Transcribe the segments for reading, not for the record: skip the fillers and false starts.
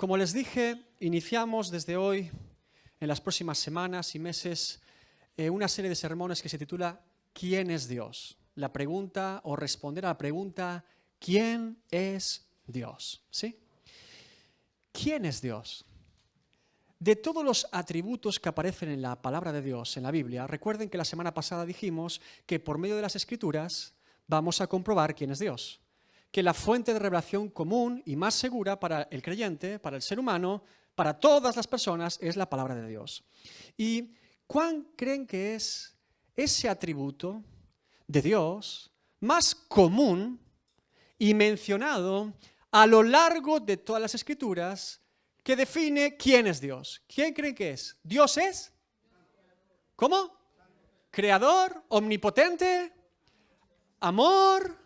Como les dije, iniciamos desde hoy, en las próximas semanas y meses, una serie de sermones que se titula ¿Quién es Dios? La pregunta o responder a la pregunta ¿quién es Dios? ¿Sí? ¿Quién es Dios? De todos los atributos que aparecen en la palabra de Dios, en la Biblia, recuerden que la semana pasada dijimos que por medio de las Escrituras vamos a comprobar quién es Dios. Que la fuente de revelación común y más segura para el creyente, para el ser humano, para todas las personas, es la palabra de Dios. ¿Y cuál creen que es ese atributo de Dios más común y mencionado a lo largo de todas las Escrituras que define quién es Dios? ¿Quién creen que es? ¿Dios es? ¿Cómo? ¿Creador? ¿Omnipotente? ¿Amor?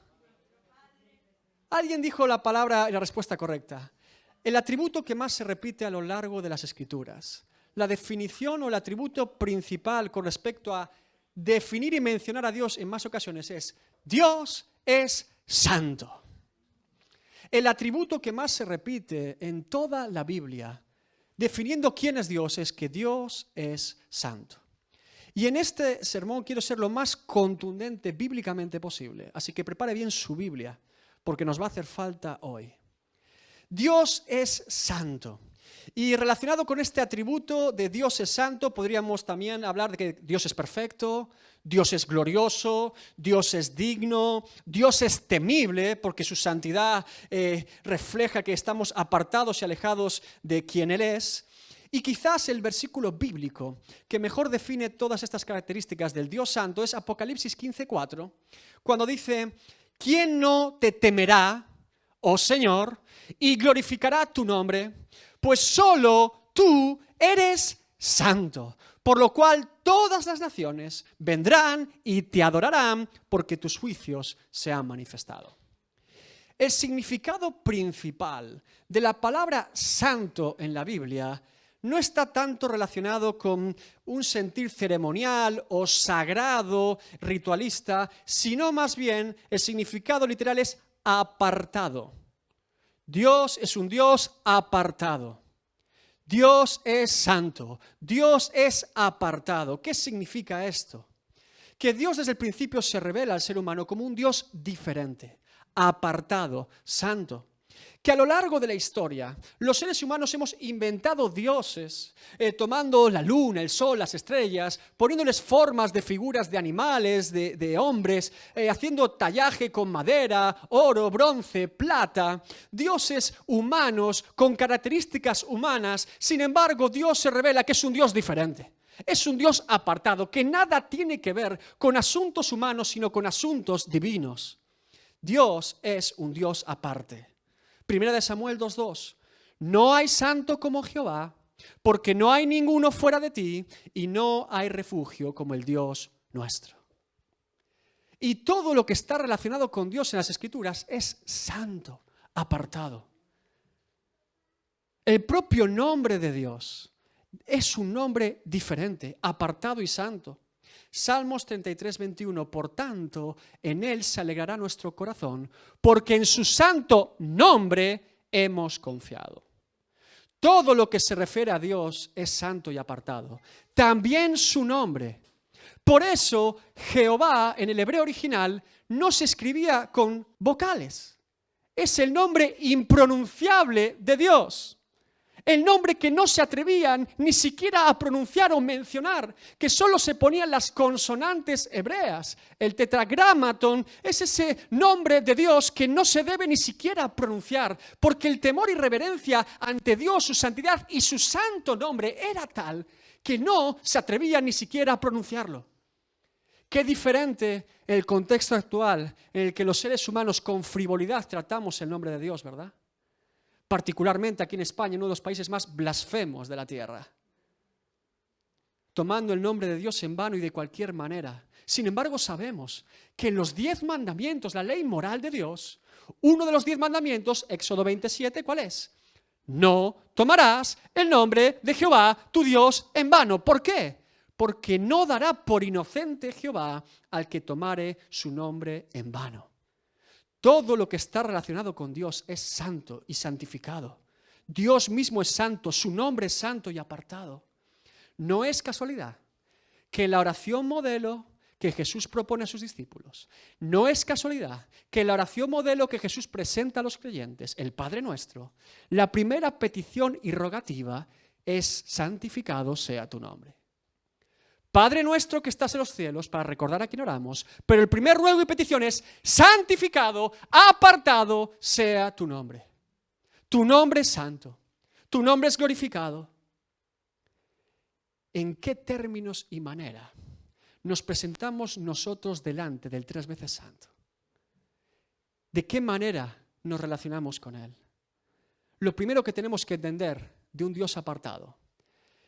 Alguien dijo la palabra y la respuesta correcta. El atributo que más se repite a lo largo de las Escrituras. La definición o el atributo principal con respecto a definir y mencionar a Dios en más ocasiones es Dios es santo. El atributo que más se repite en toda la Biblia, definiendo quién es Dios, es que Dios es santo. Y en este sermón quiero ser lo más contundente bíblicamente posible. Así que prepare bien su Biblia, porque nos va a hacer falta hoy. Dios es santo. Y relacionado con este atributo de Dios es santo, podríamos también hablar de que Dios es perfecto, Dios es glorioso, Dios es digno, Dios es temible, porque su santidad refleja que estamos apartados y alejados de quien Él es. Y quizás el versículo bíblico que mejor define todas estas características del Dios santo es Apocalipsis 15:4, cuando dice: ¿quién no te temerá, oh Señor, y glorificará tu nombre? Pues solo tú eres santo, por lo cual todas las naciones vendrán y te adorarán, porque tus juicios se han manifestado. El significado principal de la palabra santo en la Biblia no está tanto relacionado con un sentir ceremonial o sagrado, ritualista, sino más bien el significado literal es apartado. Dios es un Dios apartado. Dios es santo. Dios es apartado. ¿Qué significa esto? Que Dios desde el principio se revela al ser humano como un Dios diferente, apartado, santo. Que a lo largo de la historia, los seres humanos hemos inventado dioses, tomando la luna, el sol, las estrellas, poniéndoles formas de figuras de animales, de hombres, haciendo tallaje con madera, oro, bronce, plata, dioses humanos con características humanas. Sin embargo, Dios se revela que es un Dios diferente. Es un Dios apartado, que nada tiene que ver con asuntos humanos, sino con asuntos divinos. Dios es un Dios aparte. Primera de Samuel 2:2. No hay santo como Jehová, porque no hay ninguno fuera de ti, y no hay refugio como el Dios nuestro. Y todo lo que está relacionado con Dios en las Escrituras es santo, apartado. El propio nombre de Dios es un nombre diferente, apartado y santo. Salmos 33:21, por tanto, en Él se alegrará nuestro corazón, porque en su santo nombre hemos confiado. Todo lo que se refiere a Dios es santo y apartado. También su nombre. Por eso, Jehová, en el hebreo original, no se escribía con vocales. Es el nombre impronunciable de Dios. El nombre que no se atrevían ni siquiera a pronunciar o mencionar, que solo se ponían las consonantes hebreas. El tetragramaton es ese nombre de Dios que no se debe ni siquiera pronunciar, porque el temor y reverencia ante Dios, su santidad y su santo nombre era tal que no se atrevían ni siquiera a pronunciarlo. Qué diferente el contexto actual en el que los seres humanos con frivolidad tratamos el nombre de Dios, ¿verdad? Particularmente aquí en España, uno de los países más blasfemos de la tierra, tomando el nombre de Dios en vano y de cualquier manera. Sin embargo, sabemos que en los 10 mandamientos, la ley moral de Dios, uno de los 10 mandamientos, Éxodo 27, ¿cuál es? No tomarás el nombre de Jehová, tu Dios, en vano. ¿Por qué? Porque no dará por inocente Jehová al que tomare su nombre en vano. Todo lo que está relacionado con Dios es santo y santificado. Dios mismo es santo, su nombre es santo y apartado. No es casualidad que la oración modelo que Jesús propone a sus discípulos, no es casualidad que la oración modelo que Jesús presenta a los creyentes, el Padre Nuestro, la primera petición y rogativa es: santificado sea tu nombre. Padre nuestro que estás en los cielos, para recordar a quién oramos, pero el primer ruego y petición es: santificado, apartado sea tu nombre. Tu nombre es santo, tu nombre es glorificado. ¿En qué términos y manera nos presentamos nosotros delante del 3 veces santo? ¿De qué manera nos relacionamos con Él? Lo primero que tenemos que entender de un Dios apartado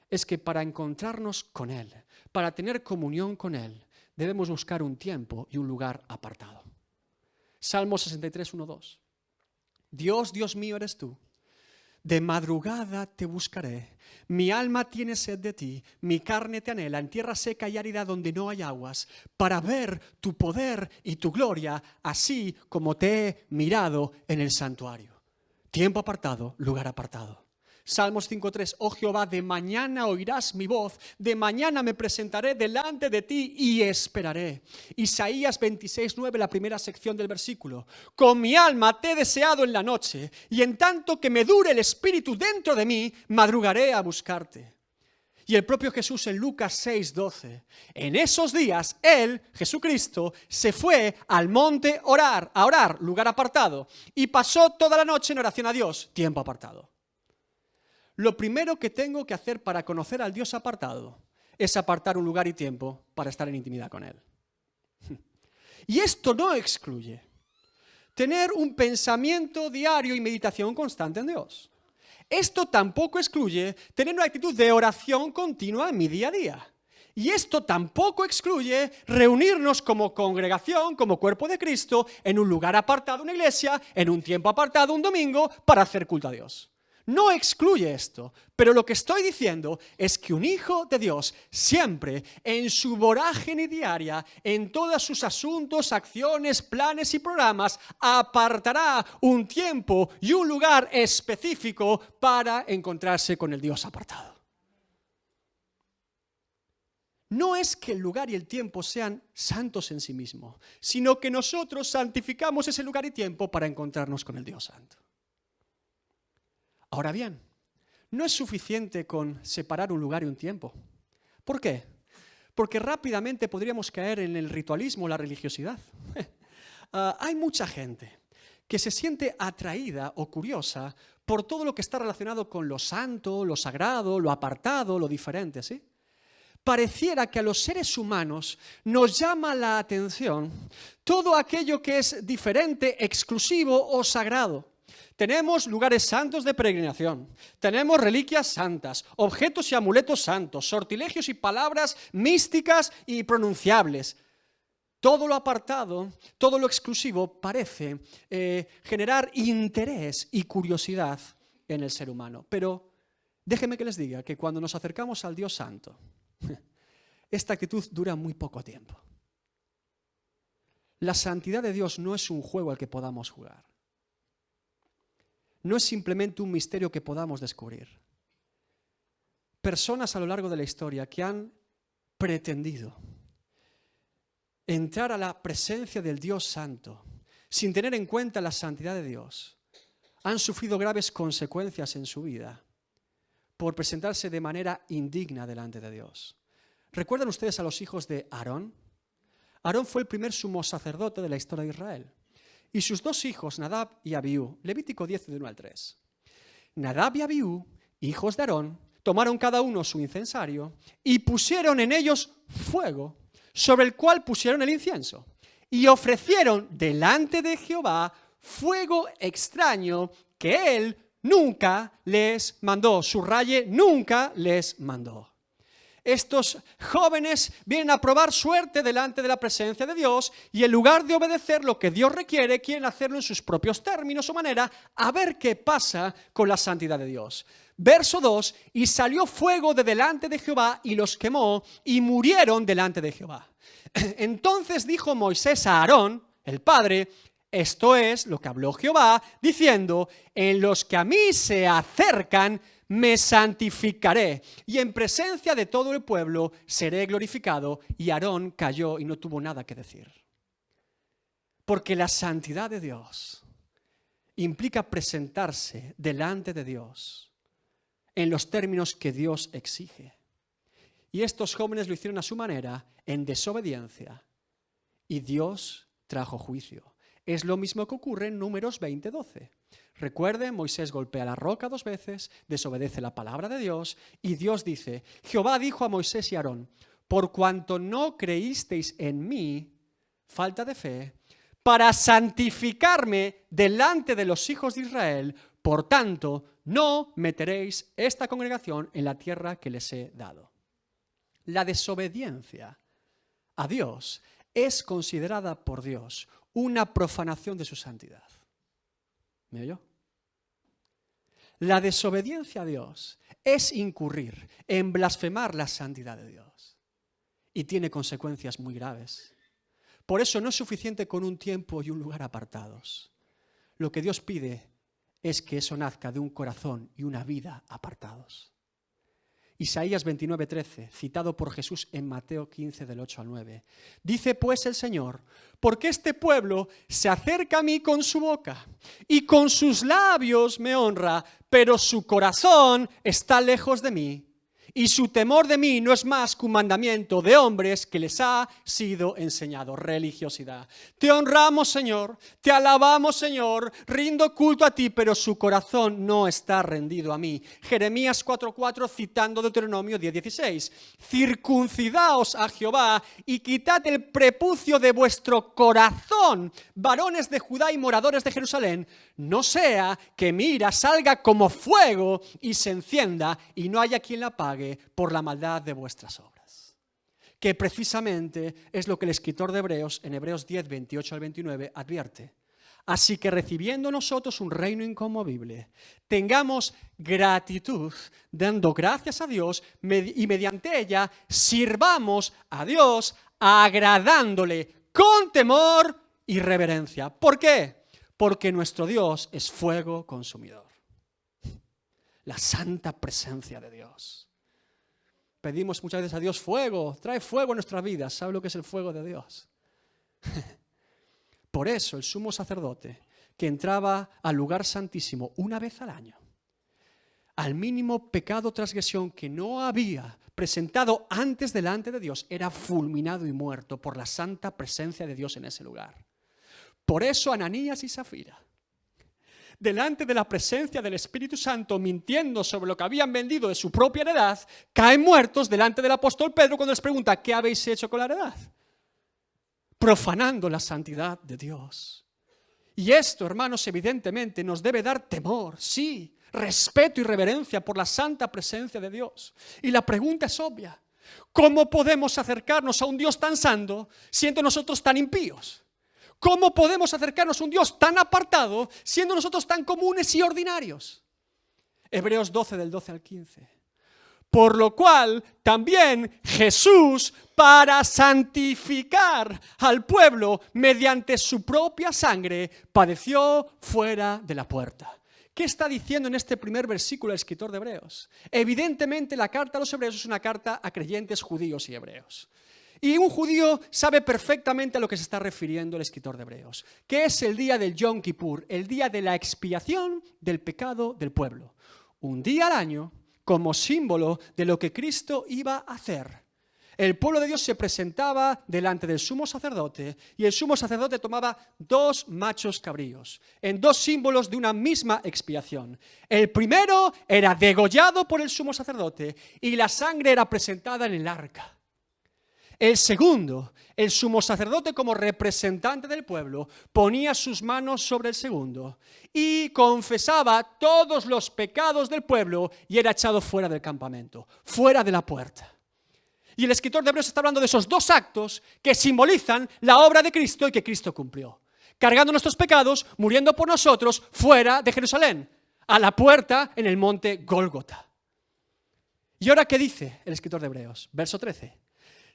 es que para encontrarnos con Él, para tener comunión con Él, debemos buscar un tiempo y un lugar apartado. Salmo 63, 1, 2. Dios, Dios mío eres tú. De madrugada te buscaré. Mi alma tiene sed de ti, mi carne te anhela en tierra seca y árida donde no hay aguas, para ver tu poder y tu gloria, así como te he mirado en el santuario. Tiempo apartado, lugar apartado. Salmos 5.3, oh Jehová, de mañana oirás mi voz, de mañana me presentaré delante de ti y esperaré. Isaías 26.9, la primera sección del versículo, con mi alma te he deseado en la noche, y en tanto que me dure el espíritu dentro de mí, madrugaré a buscarte. Y el propio Jesús en Lucas 6.12, en esos días Él, Jesucristo, se fue al monte a orar, lugar apartado, y pasó toda la noche en oración a Dios, tiempo apartado. Lo primero que tengo que hacer para conocer al Dios apartado es apartar un lugar y tiempo para estar en intimidad con Él. Y esto no excluye tener un pensamiento diario y meditación constante en Dios. Esto tampoco excluye tener una actitud de oración continua en mi día a día. Y esto tampoco excluye reunirnos como congregación, como cuerpo de Cristo, en un lugar apartado, una iglesia, en un tiempo apartado, un domingo, para hacer culto a Dios. No excluye esto, pero lo que estoy diciendo es que un hijo de Dios siempre, en su vorágine diaria, en todos sus asuntos, acciones, planes y programas, apartará un tiempo y un lugar específico para encontrarse con el Dios apartado. No es que el lugar y el tiempo sean santos en sí mismos, sino que nosotros santificamos ese lugar y tiempo para encontrarnos con el Dios santo. Ahora bien, no es suficiente con separar un lugar y un tiempo. ¿Por qué? Porque rápidamente podríamos caer en el ritualismo o la religiosidad. Hay mucha gente que se siente atraída o curiosa por todo lo que está relacionado con lo santo, lo sagrado, lo apartado, lo diferente, ¿sí? Pareciera que a los seres humanos nos llama la atención todo aquello que es diferente, exclusivo o sagrado. Tenemos lugares santos de peregrinación, tenemos reliquias santas, objetos y amuletos santos, sortilegios y palabras místicas y pronunciables. Todo lo apartado, todo lo exclusivo parece generar interés y curiosidad en el ser humano. Pero déjenme que les diga que cuando nos acercamos al Dios Santo, esta actitud dura muy poco tiempo. La santidad de Dios no es un juego al que podamos jugar. No es simplemente un misterio que podamos descubrir. Personas a lo largo de la historia que han pretendido entrar a la presencia del Dios Santo sin tener en cuenta la santidad de Dios, han sufrido graves consecuencias en su vida por presentarse de manera indigna delante de Dios. ¿Recuerdan ustedes a los hijos de Aarón? Aarón fue el primer sumo sacerdote de la historia de Israel. Y sus dos hijos, Nadab y Abiú, Levítico 10, de 1 al 3. Nadab y Abiú, hijos de Aarón, tomaron cada uno su incensario y pusieron en ellos fuego, sobre el cual pusieron el incienso. Y ofrecieron delante de Jehová fuego extraño que él nunca les mandó. Subraye, nunca les mandó. Estos jóvenes vienen a probar suerte delante de la presencia de Dios y en lugar de obedecer lo que Dios requiere, quieren hacerlo en sus propios términos o manera, a ver qué pasa con la santidad de Dios. Verso 2, y salió fuego de delante de Jehová y los quemó y murieron delante de Jehová. Entonces dijo Moisés a Aarón, el padre, Esto es lo que habló Jehová, diciendo, en los que a mí se acercan, me santificaré, y en presencia de todo el pueblo seré glorificado. Y Aarón calló y no tuvo nada que decir. Porque la santidad de Dios implica presentarse delante de Dios en los términos que Dios exige. Y estos jóvenes lo hicieron a su manera, en desobediencia, y Dios trajo juicio. Es lo mismo que ocurre en Números 20:12. Recuerden, Moisés golpea la roca 2 veces, desobedece la palabra de Dios, y Dios dice, Jehová dijo a Moisés y a Aarón, por cuanto no creísteis en mí, falta de fe, para santificarme delante de los hijos de Israel, por tanto, no meteréis esta congregación en la tierra que les he dado. La desobediencia a Dios es considerada por Dios una profanación de su santidad. ¿Me oyó? La desobediencia a Dios es incurrir en blasfemar la santidad de Dios y tiene consecuencias muy graves. Por eso no es suficiente con un tiempo y un lugar apartados. Lo que Dios pide es que eso nazca de un corazón y una vida apartados. Isaías 29:13, citado por Jesús en Mateo 15, del 8 al 9. Dice pues el Señor, porque este pueblo se acerca a mí con su boca y con sus labios me honra, pero su corazón está lejos de mí. Y su temor de mí no es más que un mandamiento de hombres que les ha sido enseñado. Religiosidad. Te honramos, Señor, te alabamos, Señor, rindo culto a ti, pero su corazón no está rendido a mí. Jeremías 4:4, citando Deuteronomio 10:16. Circuncidaos a Jehová y quitad el prepucio de vuestro corazón, varones de Judá y moradores de Jerusalén, no sea que mi ira salga como fuego y se encienda y no haya quien la apague por la maldad de vuestras obras. Que precisamente es lo que el escritor de Hebreos, en Hebreos 10, 28 al 29, advierte. Así que recibiendo nosotros un reino inconmovible, tengamos gratitud, dando gracias a Dios y mediante ella sirvamos a Dios agradándole con temor y reverencia. ¿Por qué? Porque nuestro Dios es fuego consumidor. La santa presencia de Dios. Pedimos muchas veces a Dios fuego, trae fuego a nuestras vidas. ¿Sabe lo que es el fuego de Dios? Por eso el sumo sacerdote que entraba al lugar santísimo una vez al año, al mínimo pecado o transgresión que no había presentado antes delante de Dios, era fulminado y muerto por la santa presencia de Dios en ese lugar. Por eso Ananías y Zafira, delante de la presencia del Espíritu Santo, mintiendo sobre lo que habían vendido de su propia heredad, caen muertos delante del apóstol Pedro cuando les pregunta, ¿qué habéis hecho con la heredad? Profanando la santidad de Dios. Y esto, hermanos, evidentemente nos debe dar temor, sí, respeto y reverencia por la santa presencia de Dios. Y la pregunta es obvia, ¿cómo podemos acercarnos a un Dios tan santo siendo nosotros tan impíos? ¿Cómo podemos acercarnos a un Dios tan apartado siendo nosotros tan comunes y ordinarios? Hebreos 12, del 12 al 15. Por lo cual también Jesús, para santificar al pueblo mediante su propia sangre, padeció fuera de la puerta. ¿Qué está diciendo en este primer versículo el escritor de Hebreos? Evidentemente la carta a los hebreos es una carta a creyentes judíos y hebreos. Y un judío sabe perfectamente a lo que se está refiriendo el escritor de Hebreos, que es el día del Yom Kippur, el día de la expiación del pecado del pueblo. Un día al año como símbolo de lo que Cristo iba a hacer. El pueblo de Dios se presentaba delante del sumo sacerdote y el sumo sacerdote tomaba 2 machos cabríos en 2 símbolos de una misma expiación. El primero era degollado por el sumo sacerdote y la sangre era presentada en el arca. El segundo, el sumo sacerdote como representante del pueblo, ponía sus manos sobre el segundo y confesaba todos los pecados del pueblo y era echado fuera del campamento, fuera de la puerta. Y el escritor de Hebreos está hablando de esos 2 actos que simbolizan la obra de Cristo y que Cristo cumplió. Cargando nuestros pecados, muriendo por nosotros fuera de Jerusalén, a la puerta en el monte Gólgota. ¿Y ahora qué dice el escritor de Hebreos? Verso 13.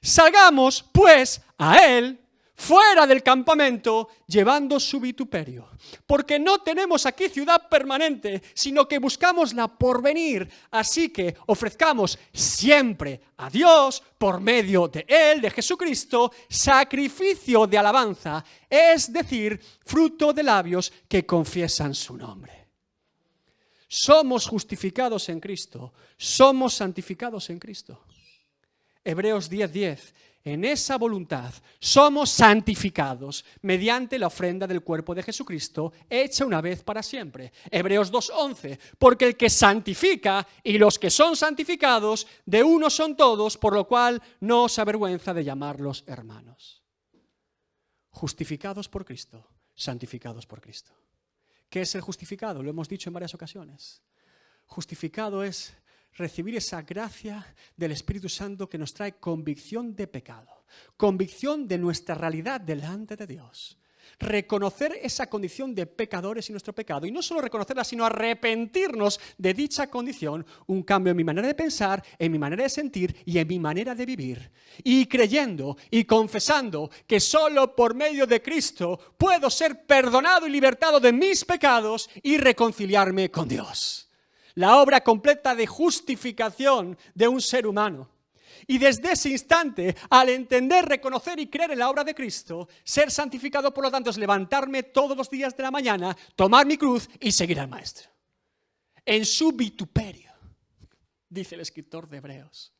Salgamos, pues, a él fuera del campamento, llevando su vituperio. Porque no tenemos aquí ciudad permanente, sino que buscamos la porvenir. Así que ofrezcamos siempre a Dios, por medio de Él, de Jesucristo, sacrificio de alabanza, es decir, fruto de labios que confiesan su nombre. Somos justificados en Cristo, somos santificados en Cristo. Hebreos 10:10. En esa voluntad somos santificados mediante la ofrenda del cuerpo de Jesucristo, hecha una vez para siempre. Hebreos 2:11. Porque el que santifica y los que son santificados, de uno son todos, por lo cual no os avergüenza de llamarlos hermanos. Justificados por Cristo, santificados por Cristo. ¿Qué es el justificado? Lo hemos dicho en varias ocasiones. Justificado es recibir esa gracia del Espíritu Santo que nos trae convicción de pecado, convicción de nuestra realidad delante de Dios. Reconocer esa condición de pecadores y nuestro pecado, y no solo reconocerla, sino arrepentirnos de dicha condición, un cambio en mi manera de pensar, en mi manera de sentir y en mi manera de vivir. Y creyendo y confesando que solo por medio de Cristo puedo ser perdonado y libertado de mis pecados y reconciliarme con Dios. La obra completa de justificación de un ser humano. Y desde ese instante, al entender, reconocer y creer en la obra de Cristo, ser santificado, por lo tanto, es levantarme todos los días de la mañana, tomar mi cruz y seguir al Maestro. En su vituperio, dice el escritor de Hebreos.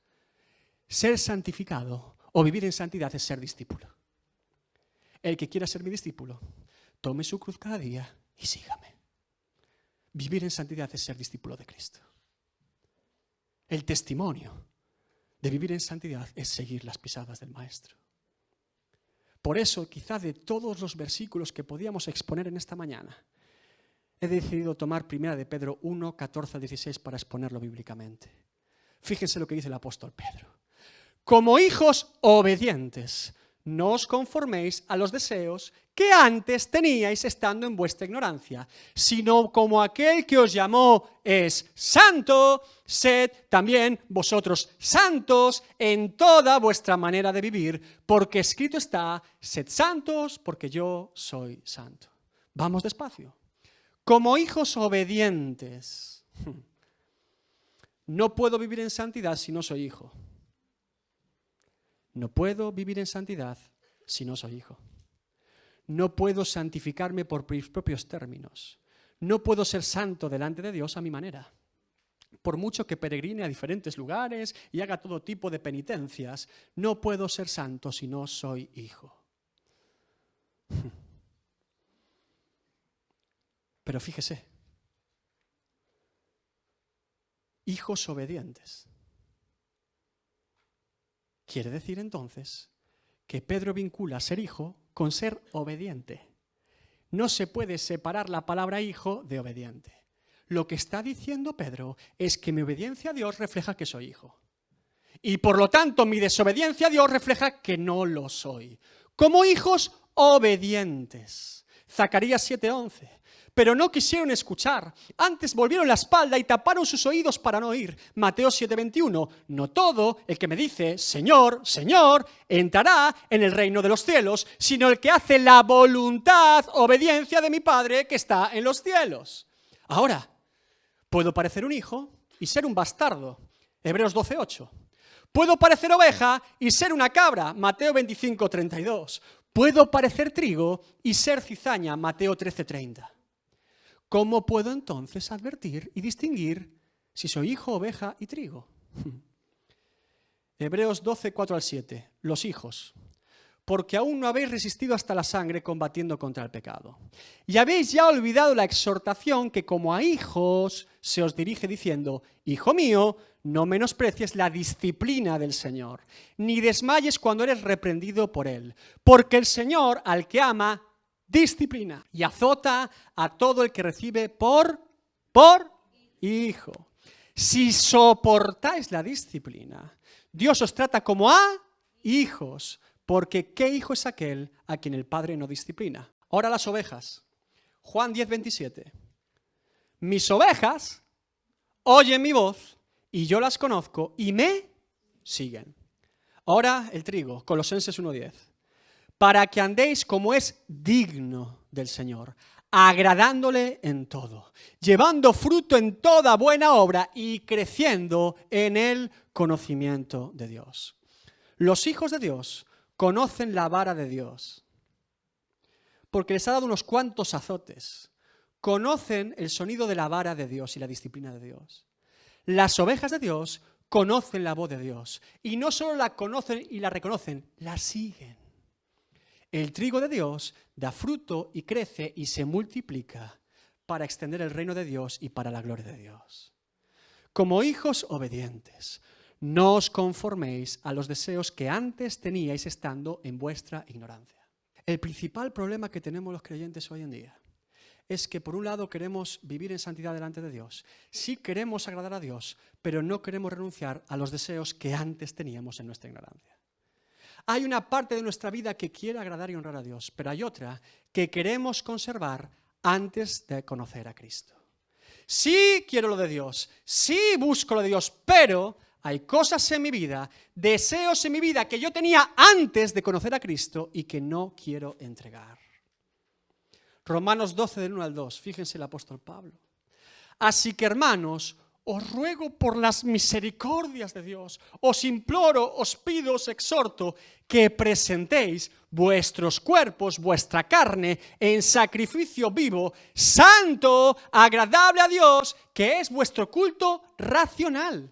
Ser santificado o vivir en santidad es ser discípulo. El que quiera ser mi discípulo, tome su cruz cada día y sígame. Vivir en santidad es ser discípulo de Cristo. El testimonio de vivir en santidad es seguir las pisadas del Maestro. Por eso, quizá de todos los versículos que podíamos exponer en esta mañana, he decidido tomar 1 de Pedro 1, 14 al 16 para exponerlo bíblicamente. Fíjense lo que dice el apóstol Pedro. Como hijos obedientes, no os conforméis a los deseos que antes teníais estando en vuestra ignorancia, sino como aquel que os llamó es santo, sed también vosotros santos en toda vuestra manera de vivir, porque escrito está, sed santos porque yo soy santo. Vamos despacio. Como hijos obedientes, no puedo vivir en santidad si no soy hijo. No puedo vivir en santidad si no soy hijo. No puedo santificarme por mis propios términos. No puedo ser santo delante de Dios a mi manera. Por mucho que peregrine a diferentes lugares y haga todo tipo de penitencias, no puedo ser santo si no soy hijo. Pero fíjese, hijos obedientes. Quiere decir entonces que Pedro vincula ser hijo con ser obediente. No se puede separar la palabra hijo de obediente. Lo que está diciendo Pedro es que mi obediencia a Dios refleja que soy hijo. Y por lo tanto mi desobediencia a Dios refleja que no lo soy. Como hijos obedientes. Zacarías 7:11. Pero no quisieron escuchar, antes volvieron la espalda y taparon sus oídos para no oír. Mateo 7:21, no todo el que me dice, Señor, Señor, entrará en el reino de los cielos, sino el que hace la voluntad, obediencia de mi Padre que está en los cielos. Ahora, puedo parecer un hijo y ser un bastardo. Hebreos 12:8. Puedo parecer oveja y ser una cabra. Mateo 25:32. Puedo parecer trigo y ser cizaña. Mateo 13:30. ¿Cómo puedo entonces advertir y distinguir si soy hijo, oveja y trigo? Hebreos 12, 4 al 7. Los hijos. Porque aún no habéis resistido hasta la sangre combatiendo contra el pecado. Y habéis ya olvidado la exhortación que como a hijos se os dirige diciendo, Hijo mío, no menosprecies la disciplina del Señor, ni desmayes cuando eres reprendido por Él. Porque el Señor al que ama, disciplina y azota a todo el que recibe por hijo. Si soportáis la disciplina, Dios os trata como a hijos, porque ¿qué hijo es aquel a quien el Padre no disciplina? Ahora las ovejas. Juan 10:27. Mis ovejas oyen mi voz y yo las conozco y me siguen. Ahora el trigo, Colosenses 1:10. para que andéis como es digno del Señor, agradándole en todo, llevando fruto en toda buena obra y creciendo en el conocimiento de Dios. Los hijos de Dios conocen la vara de Dios, porque les ha dado unos cuantos azotes. Conocen el sonido de la vara de Dios y la disciplina de Dios. Las ovejas de Dios conocen la voz de Dios, y no solo la conocen y la reconocen, la siguen. El trigo de Dios da fruto y crece y se multiplica para extender el reino de Dios y para la gloria de Dios. Como hijos obedientes, no os conforméis a los deseos que antes teníais estando en vuestra ignorancia. El principal problema que tenemos los creyentes hoy en día es que por un lado queremos vivir en santidad delante de Dios. Sí queremos agradar a Dios, pero no queremos renunciar a los deseos que antes teníamos en nuestra ignorancia. Hay una parte de nuestra vida que quiere agradar y honrar a Dios, pero hay otra que queremos conservar antes de conocer a Cristo. Sí quiero lo de Dios, sí busco lo de Dios, pero hay cosas en mi vida, deseos en mi vida que yo tenía antes de conocer a Cristo y que no quiero entregar. Romanos 12, del 1 al 2, fíjense el apóstol Pablo. Así que, hermanos, os ruego por las misericordias de Dios, os imploro, os pido, os exhorto, que presentéis vuestros cuerpos, vuestra carne, en sacrificio vivo, santo, agradable a Dios, que es vuestro culto racional.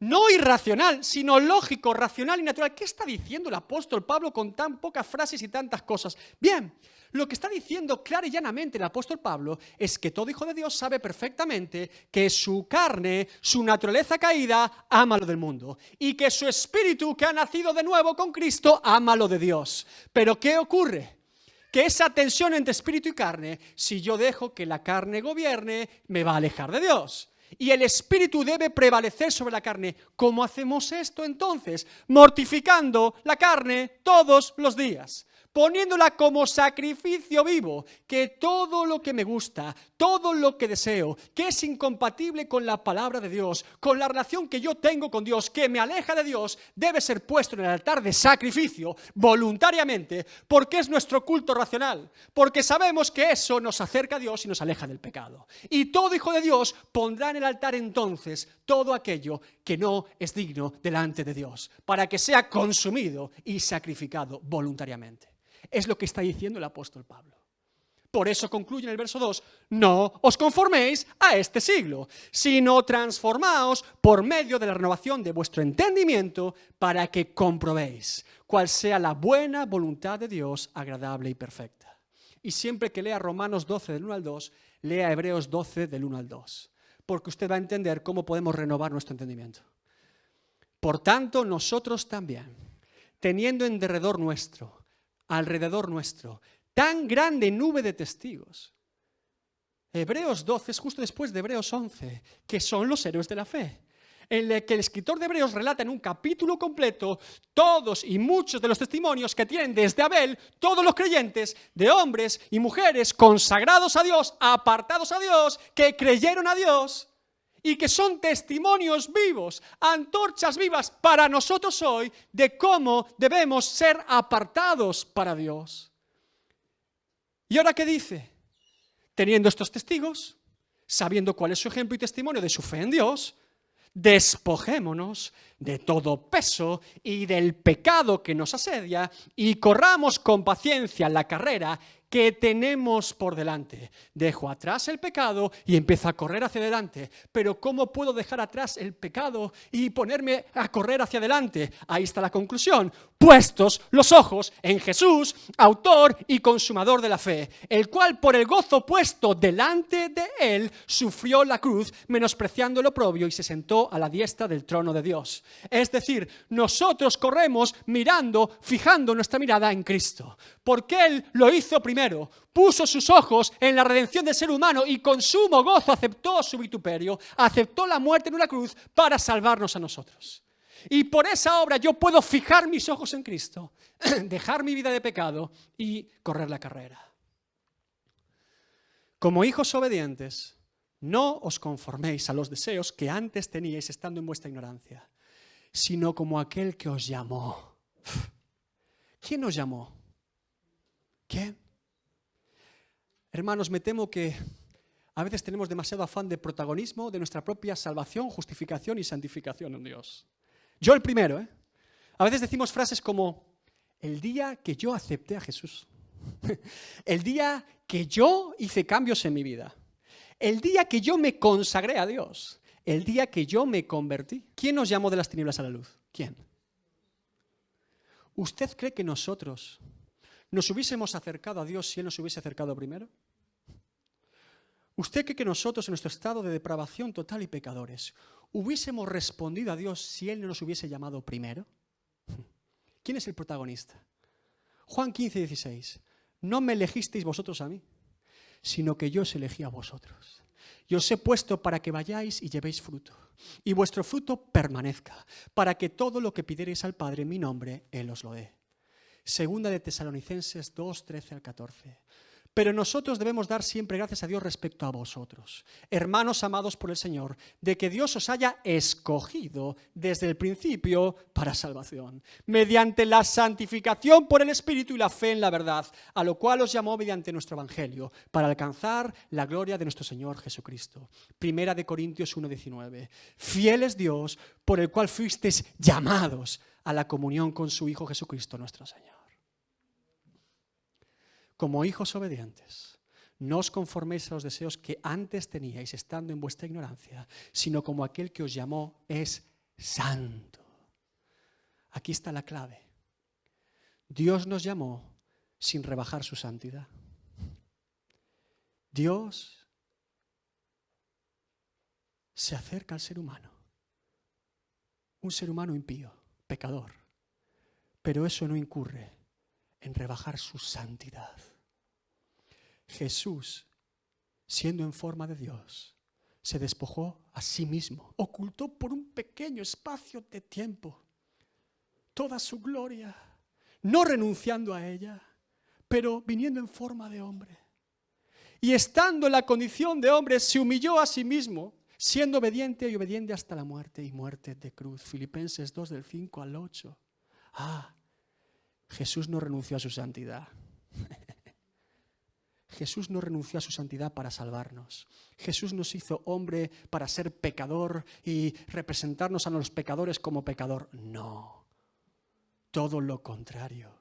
No irracional, sino lógico, racional y natural. ¿Qué está diciendo el apóstol Pablo con tan pocas frases y tantas cosas? Bien, lo que está diciendo clara y llanamente el apóstol Pablo es que todo hijo de Dios sabe perfectamente que su carne, su naturaleza caída, ama lo del mundo. Y que su espíritu, que ha nacido de nuevo con Cristo, ama lo de Dios. Pero ¿qué ocurre? Que esa tensión entre espíritu y carne, si yo dejo que la carne gobierne, me va a alejar de Dios. Y el espíritu debe prevalecer sobre la carne. ¿Cómo hacemos esto entonces? Mortificando la carne todos los días, poniéndola como sacrificio vivo, que todo lo que me gusta, todo lo que deseo, que es incompatible con la palabra de Dios, con la relación que yo tengo con Dios, que me aleja de Dios, debe ser puesto en el altar de sacrificio voluntariamente, porque es nuestro culto racional, porque sabemos que eso nos acerca a Dios y nos aleja del pecado. Y todo hijo de Dios pondrá en el altar entonces todo aquello que no es digno delante de Dios, para que sea consumido y sacrificado voluntariamente. Es lo que está diciendo el apóstol Pablo. Por eso concluye en el verso 2, no os conforméis a este siglo, sino transformaos por medio de la renovación de vuestro entendimiento para que comprobéis cuál sea la buena voluntad de Dios, agradable y perfecta. Y siempre que lea Romanos 12 del 1 al 2, lea Hebreos 12 del 1 al 2, porque usted va a entender cómo podemos renovar nuestro entendimiento. Por tanto, nosotros también, teniendo en derredor nuestro, alrededor nuestro, tan grande nube de testigos. Hebreos 12 es justo después de Hebreos 11, que son los héroes de la fe, en el que el escritor de Hebreos relata en un capítulo completo todos y muchos de los testimonios que tienen desde Abel todos los creyentes de hombres y mujeres consagrados a Dios, apartados a Dios, que creyeron a Dios y que son testimonios vivos, antorchas vivas para nosotros hoy de cómo debemos ser apartados para Dios. ¿Y ahora qué dice? Teniendo estos testigos, sabiendo cuál es su ejemplo y testimonio de su fe en Dios, despojémonos de todo peso y del pecado que nos asedia y corramos con paciencia la carrera que tenemos por delante. Dejo atrás el pecado y empiezo a correr hacia adelante. Pero ¿cómo puedo dejar atrás el pecado y ponerme a correr hacia adelante? Ahí está la conclusión. Puestos los ojos en Jesús, autor y consumador de la fe, el cual por el gozo puesto delante de él sufrió la cruz, menospreciando el oprobio y se sentó a la diestra del trono de Dios. Es decir, nosotros corremos mirando, fijando nuestra mirada en Cristo, porque él lo hizo primero. Puso sus ojos en la redención del ser humano y con sumo gozo aceptó su vituperio, aceptó la muerte en una cruz para salvarnos a nosotros. Y por esa obra yo puedo fijar mis ojos en Cristo, dejar mi vida de pecado y correr la carrera. Como hijos obedientes, no os conforméis a los deseos que antes teníais estando en vuestra ignorancia, sino como aquel que os llamó. ¿Quién nos llamó? ¿Quién? Hermanos, me temo que a veces tenemos demasiado afán de protagonismo de nuestra propia salvación, justificación y santificación en Dios. Yo el primero, ¿eh? A veces decimos frases como, el día que yo acepté a Jesús, el día que yo hice cambios en mi vida, el día que yo me consagré a Dios, el día que yo me convertí. ¿Quién nos llamó de las tinieblas a la luz? ¿Quién? ¿Usted cree que nosotros nos hubiésemos acercado a Dios si Él nos hubiese acercado primero? ¿Usted cree que nosotros, en nuestro estado de depravación total y pecadores, hubiésemos respondido a Dios si Él no nos hubiese llamado primero? ¿Quién es el protagonista? Juan 15, 16. No me elegisteis vosotros a mí, sino que yo os elegí a vosotros. Y os he puesto para que vayáis y llevéis fruto, y vuestro fruto permanezca, para que todo lo que pidiereis al Padre en mi nombre, Él os lo dé. Segunda de Tesalonicenses 2, 13 al 14. Pero nosotros debemos dar siempre gracias a Dios respecto a vosotros, hermanos amados por el Señor, de que Dios os haya escogido desde el principio para salvación, mediante la santificación por el Espíritu y la fe en la verdad, a lo cual os llamó mediante nuestro Evangelio, para alcanzar la gloria de nuestro Señor Jesucristo. Primera de Corintios 1:19. Fiel es Dios, por el cual fuisteis llamados a la comunión con su Hijo Jesucristo nuestro Señor. Como hijos obedientes, no os conforméis a los deseos que antes teníais estando en vuestra ignorancia, sino como aquel que os llamó es santo. Aquí está la clave. Dios nos llamó sin rebajar su santidad. Dios se acerca al ser humano, un ser humano impío, pecador, pero eso no incurre en rebajar su santidad. Jesús, siendo en forma de Dios, se despojó a sí mismo, ocultó por un pequeño espacio de tiempo toda su gloria, no renunciando a ella, pero viniendo en forma de hombre. Y estando en la condición de hombre, se humilló a sí mismo, siendo obediente y obediente hasta la muerte y muerte de cruz. Filipenses 2, del 5 al 8. Jesús no renunció a su santidad. Jesús no renunció a su santidad para salvarnos. Jesús nos hizo hombre para ser pecador y representarnos a los pecadores como pecador. No, todo lo contrario.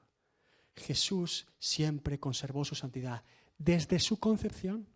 Jesús siempre conservó su santidad desde su concepción.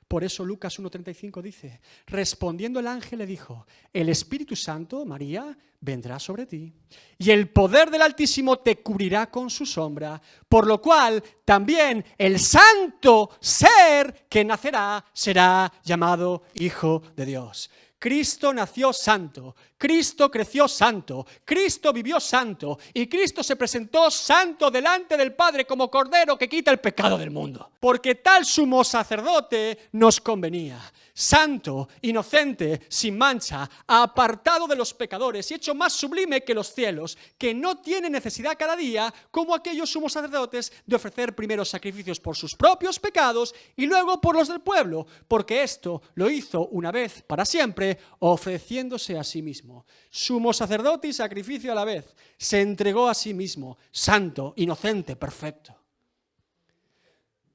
Por eso Lucas 1:35 dice, respondiendo el ángel le dijo, el Espíritu Santo, María, vendrá sobre ti, y el poder del Altísimo te cubrirá con su sombra, por lo cual también el santo ser que nacerá será llamado Hijo de Dios. Cristo nació santo, Cristo creció santo, Cristo vivió santo y Cristo se presentó santo delante del Padre como Cordero que quita el pecado del mundo. Porque tal sumo sacerdote nos convenía, santo, inocente, sin mancha, apartado de los pecadores y hecho más sublime que los cielos, que no tiene necesidad cada día, como aquellos sumos sacerdotes, de ofrecer primero sacrificios por sus propios pecados y luego por los del pueblo, porque esto lo hizo una vez para siempre, ofreciéndose a sí mismo. Sumo sacerdote y sacrificio a la vez. Se entregó a sí mismo, santo, inocente, perfecto.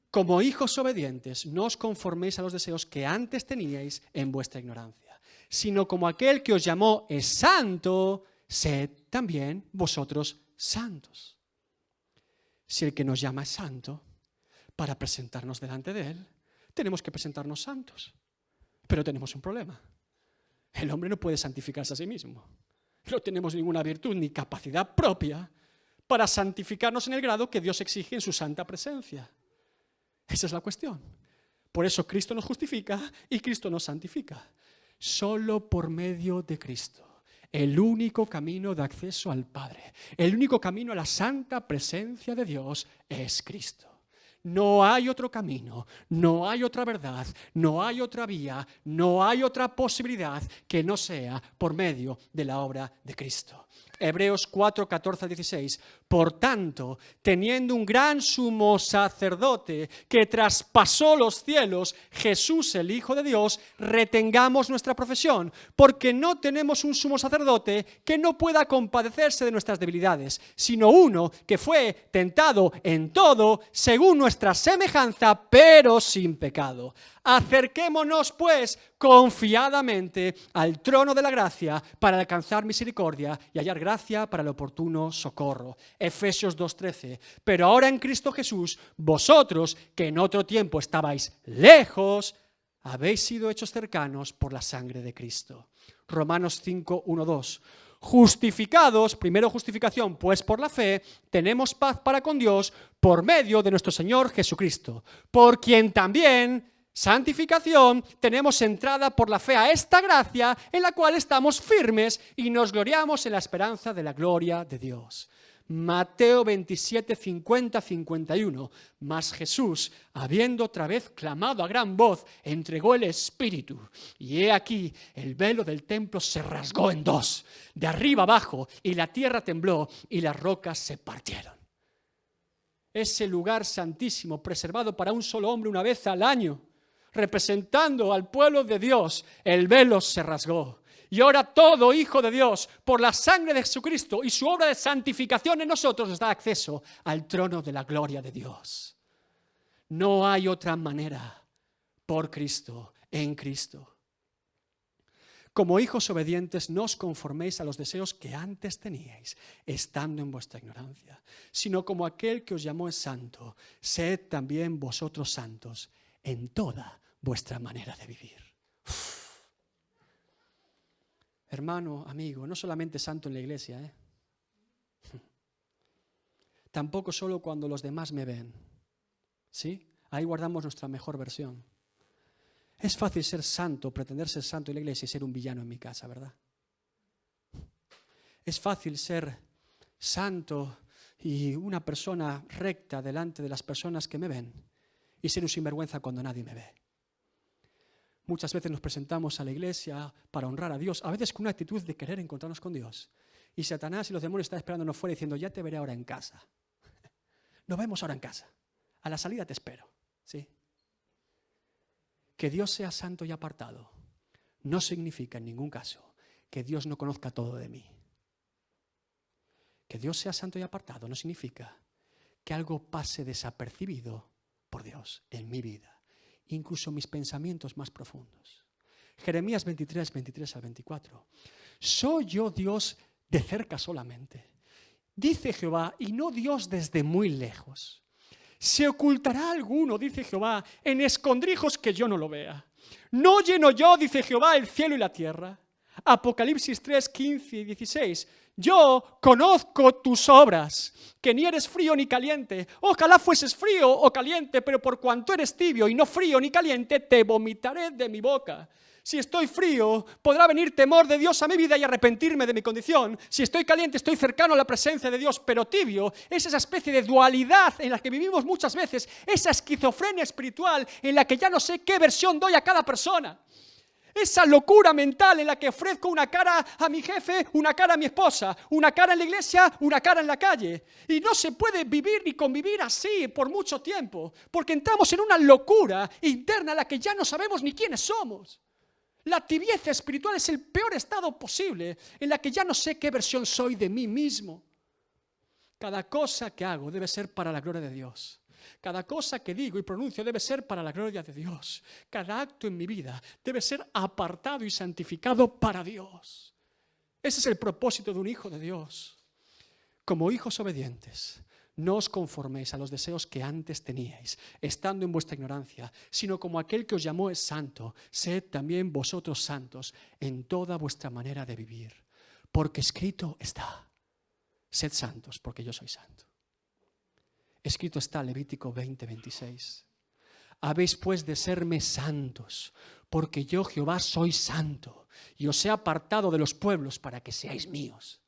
Como hijos obedientes, no os conforméis a los deseos que antes teníais en vuestra ignorancia, sino como aquel que os llamó es santo, sed también vosotros santos. Si el que nos llama es santo, para presentarnos delante de él, tenemos que presentarnos santos. Pero tenemos un problema. El hombre no puede santificarse a sí mismo. No tenemos ninguna virtud ni capacidad propia para santificarnos en el grado que Dios exige en su santa presencia. Esa es la cuestión. Por eso Cristo nos justifica y Cristo nos santifica. Solo por medio de Cristo. El único camino de acceso al Padre, el único camino a la santa presencia de Dios es Cristo. No hay otro camino, no hay otra verdad, no hay otra vía, no hay otra posibilidad que no sea por medio de la obra de Cristo. Hebreos 4, 14 al 16. Por tanto, teniendo un gran sumo sacerdote que traspasó los cielos, Jesús el Hijo de Dios, retengamos nuestra profesión, porque no tenemos un sumo sacerdote que no pueda compadecerse de nuestras debilidades, sino uno que fue tentado en todo según nuestra semejanza, pero sin pecado. Acerquémonos, pues, confiadamente al trono de la gracia para alcanzar misericordia y hallar gracia para el oportuno socorro. Efesios 2:13. Pero ahora en Cristo Jesús, vosotros, que en otro tiempo estabais lejos, habéis sido hechos cercanos por la sangre de Cristo. Romanos 5:1-2. Justificados, primero justificación, pues por la fe, tenemos paz para con Dios por medio de nuestro Señor Jesucristo, por quien también santificación, tenemos entrada por la fe a esta gracia en la cual estamos firmes y nos gloriamos en la esperanza de la gloria de Dios. Mateo 27, 50, 51. Mas Jesús, habiendo otra vez clamado a gran voz, entregó el Espíritu. Y he aquí, el velo del templo se rasgó en dos, de arriba abajo, y la tierra tembló, y las rocas se partieron. Ese lugar santísimo, preservado para un solo hombre una vez al año, representando al pueblo de Dios, el velo se rasgó. Y ahora todo hijo de Dios, por la sangre de Jesucristo y su obra de santificación en nosotros, nos da acceso al trono de la gloria de Dios. No hay otra manera por Cristo, en Cristo. Como hijos obedientes, no os conforméis a los deseos que antes teníais, estando en vuestra ignorancia, sino como aquel que os llamó es santo, sed también vosotros santos en toda vuestra manera de vivir. Hermano, amigo, no solamente santo en la iglesia, tampoco solo cuando los demás me ven. ¿Sí? Ahí guardamos nuestra mejor versión. Es fácil ser santo, pretender ser santo en la iglesia y ser un villano en mi casa, ¿verdad? Es fácil ser santo y una persona recta delante de las personas que me ven y ser un sinvergüenza cuando nadie me ve. Muchas veces nos presentamos a la iglesia para honrar a Dios, a veces con una actitud de querer encontrarnos con Dios. Y Satanás y los demonios están esperándonos fuera diciendo, ya te veré ahora en casa. Nos vemos ahora en casa. A la salida te espero. ¿Sí? Que Dios sea santo y apartado no significa en ningún caso que Dios no conozca todo de mí. Que Dios sea santo y apartado no significa que algo pase desapercibido por Dios en mi vida. Incluso mis pensamientos más profundos. Jeremías 23, 23 al 24. ¿Soy yo Dios de cerca solamente? Dice Jehová, y no Dios desde muy lejos. ¿Se ocultará alguno, dice Jehová, en escondrijos que yo no lo vea? ¿No lleno yo, dice Jehová, el cielo y la tierra? Apocalipsis 3, 15 y 16. Yo conozco tus obras, que ni eres frío ni caliente. Ojalá fueses frío o caliente, pero por cuanto eres tibio y no frío ni caliente, te vomitaré de mi boca. Si estoy frío, podrá venir temor de Dios a mi vida y arrepentirme de mi condición. Si estoy caliente, estoy cercano a la presencia de Dios, pero tibio es esa especie de dualidad en la que vivimos muchas veces, esa esquizofrenia espiritual en la que ya no sé qué versión doy a cada persona. Esa locura mental en la que ofrezco una cara a mi jefe, una cara a mi esposa, una cara en la iglesia, una cara en la calle. Y no se puede vivir ni convivir así por mucho tiempo, porque entramos en una locura interna en la que ya no sabemos ni quiénes somos. La tibieza espiritual es el peor estado posible, en la que ya no sé qué versión soy de mí mismo. Cada cosa que hago debe ser para la gloria de Dios. Cada cosa que digo y pronuncio debe ser para la gloria de Dios. Cada acto en mi vida debe ser apartado y santificado para Dios. Ese es el propósito de un hijo de Dios. Como hijos obedientes, no os conforméis a los deseos que antes teníais, estando en vuestra ignorancia, sino como aquel que os llamó es santo, sed también vosotros santos en toda vuestra manera de vivir. Porque escrito está, sed santos porque yo soy santo. Escrito está Levítico 20, 26. Habéis pues de serme santos, porque yo Jehová soy santo, y os he apartado de los pueblos para que seáis míos.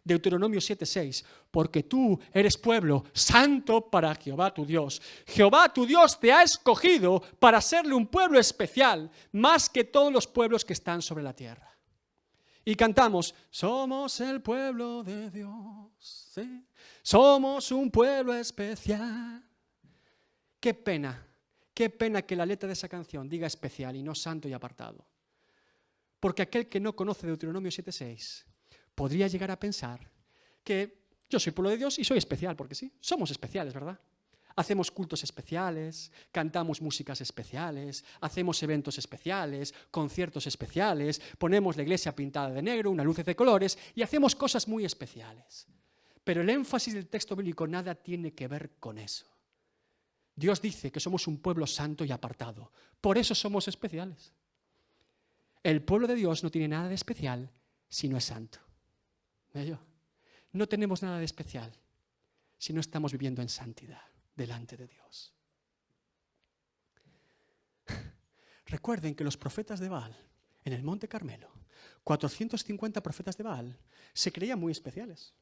Deuteronomio 7, 6. Porque tú eres pueblo santo para Jehová tu Dios. Jehová tu Dios te ha escogido para serle un pueblo especial, más que todos los pueblos que están sobre la tierra. y cantamos, somos el pueblo de Dios, ¿sí? Somos un pueblo especial. Qué pena que la letra de esa canción diga especial y no santo y apartado. Porque aquel que no conoce Deuteronomio 7:6 podría llegar a pensar que yo soy pueblo de Dios y soy especial, porque sí, somos especiales, ¿verdad? Hacemos cultos especiales, cantamos músicas especiales, hacemos eventos especiales, conciertos especiales, ponemos la iglesia pintada de negro, unas luces de colores y hacemos cosas muy especiales. Pero el énfasis del texto bíblico nada tiene que ver con eso. Dios dice que somos un pueblo santo y apartado. Por eso somos especiales. El pueblo de Dios no tiene nada de especial si no es santo. ¿Ve? No tenemos nada de especial si no estamos viviendo en santidad delante de Dios. Recuerden que los profetas de Baal, en el Monte Carmelo, 450 profetas de Baal, se creían muy especiales,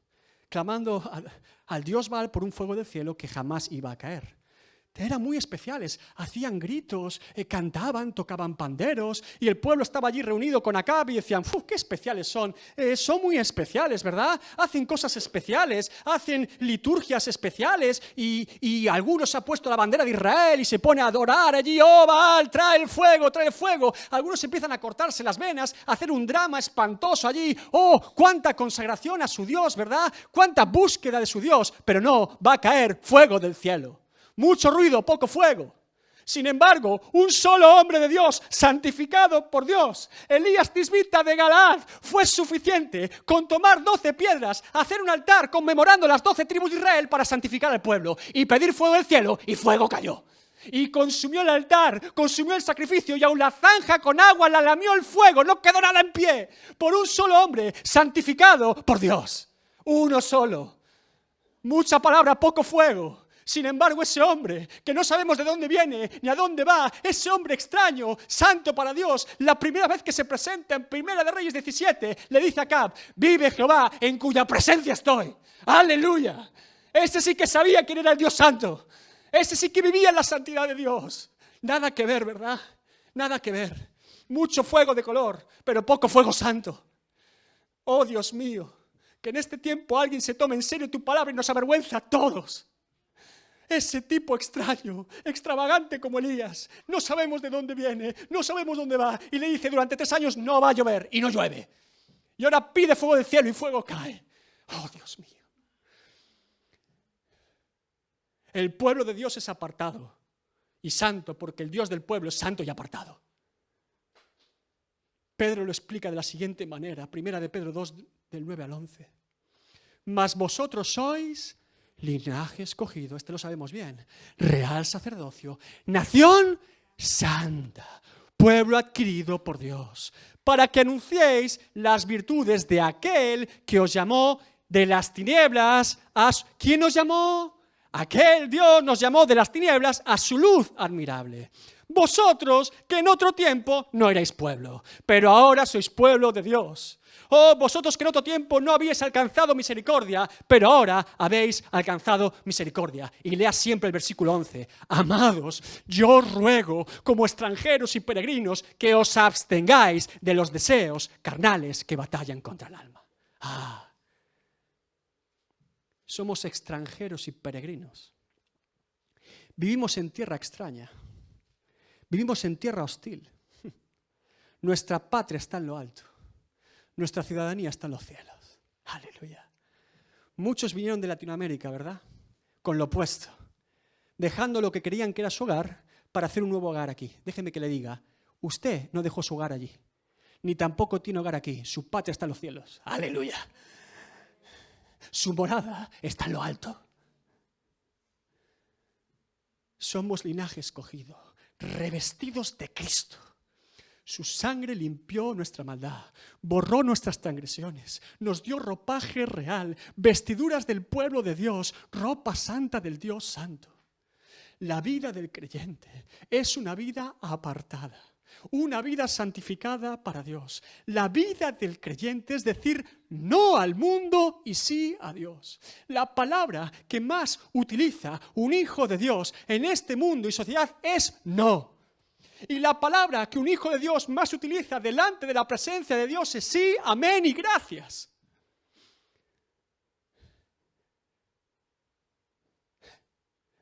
clamando al Dios Baal por un fuego del cielo que jamás iba a caer. Eran muy especiales, hacían gritos, cantaban, tocaban panderos y el pueblo estaba allí reunido con Acab y decían, ¡qué especiales son! Son muy especiales, ¿verdad? Hacen cosas especiales, hacen liturgias especiales y algunos se ha puesto la bandera de Israel y se pone a adorar allí, ¡oh Baal, trae el fuego, trae el fuego! Algunos empiezan a cortarse las venas, a hacer un drama espantoso allí, ¡oh, cuánta consagración a su Dios!, ¿verdad? ¡Cuánta búsqueda de su Dios! Pero no, va a caer fuego del cielo. Mucho ruido, poco fuego. Sin embargo, un solo hombre de Dios, santificado por Dios, Elías Tisbita de Galaad, fue suficiente con tomar 12 piedras, hacer un altar conmemorando las 12 tribus de Israel para santificar al pueblo y pedir fuego del cielo, y fuego cayó. Y consumió el altar, consumió el sacrificio y aun la zanja con agua la lamió el fuego, no quedó nada en pie, por un solo hombre santificado por Dios. Uno solo. Mucha palabra, poco fuego. Sin embargo, ese hombre, que no sabemos de dónde viene ni a dónde va, ese hombre extraño, santo para Dios, la primera vez que se presenta en Primera de Reyes 17, le dice a Acab, vive Jehová en cuya presencia estoy. ¡Aleluya! Ese sí que sabía quién era el Dios santo. Ese sí que vivía en la santidad de Dios. Nada que ver, ¿verdad? Nada que ver. Mucho fuego de color, pero poco fuego santo. Oh, Dios mío, que en este tiempo alguien se tome en serio tu palabra y nos avergüenza a todos. Ese tipo extraño, extravagante como Elías, no sabemos de dónde viene, no sabemos dónde va, y le dice durante 3 años no va a llover, y no llueve. Y ahora pide fuego del cielo y fuego cae. Oh, Dios mío. El pueblo de Dios es apartado y santo, porque el Dios del pueblo es santo y apartado. Pedro lo explica de la siguiente manera, Primera de Pedro 2, del 9 al 11. Mas vosotros sois linaje escogido, lo sabemos bien, real sacerdocio, nación santa, pueblo adquirido por Dios, para que anunciéis las virtudes de aquel que os llamó de las tinieblas a... ¿Quién nos llamó? Aquel Dios nos llamó de las tinieblas a su luz admirable. Vosotros que en otro tiempo no erais pueblo, pero ahora sois pueblo de Dios. Oh, vosotros que en otro tiempo no habíais alcanzado misericordia, pero ahora habéis alcanzado misericordia. Y lea siempre el versículo 11. Amados, yo os ruego, como extranjeros y peregrinos, que os abstengáis de los deseos carnales que batallan contra el alma. Somos extranjeros y peregrinos. Vivimos en tierra extraña. Vivimos en tierra hostil. Nuestra patria está en lo alto. Nuestra ciudadanía está en los cielos. Aleluya. Muchos vinieron de Latinoamérica, ¿verdad? Con lo opuesto. Dejando lo que creían que era su hogar para hacer un nuevo hogar aquí. Déjeme que le diga, usted no dejó su hogar allí. Ni tampoco tiene hogar aquí. Su patria está en los cielos. Aleluya. Su morada está en lo alto. Somos linaje escogido, revestidos de Cristo. Su sangre limpió nuestra maldad, borró nuestras transgresiones, nos dio ropaje real, vestiduras del pueblo de Dios, ropa santa del Dios santo. La vida del creyente es una vida apartada, una vida santificada para Dios. La vida del creyente es decir no al mundo y sí a Dios. La palabra que más utiliza un hijo de Dios en este mundo y sociedad es no. Y la palabra que un hijo de Dios más utiliza delante de la presencia de Dios es sí, amén y gracias.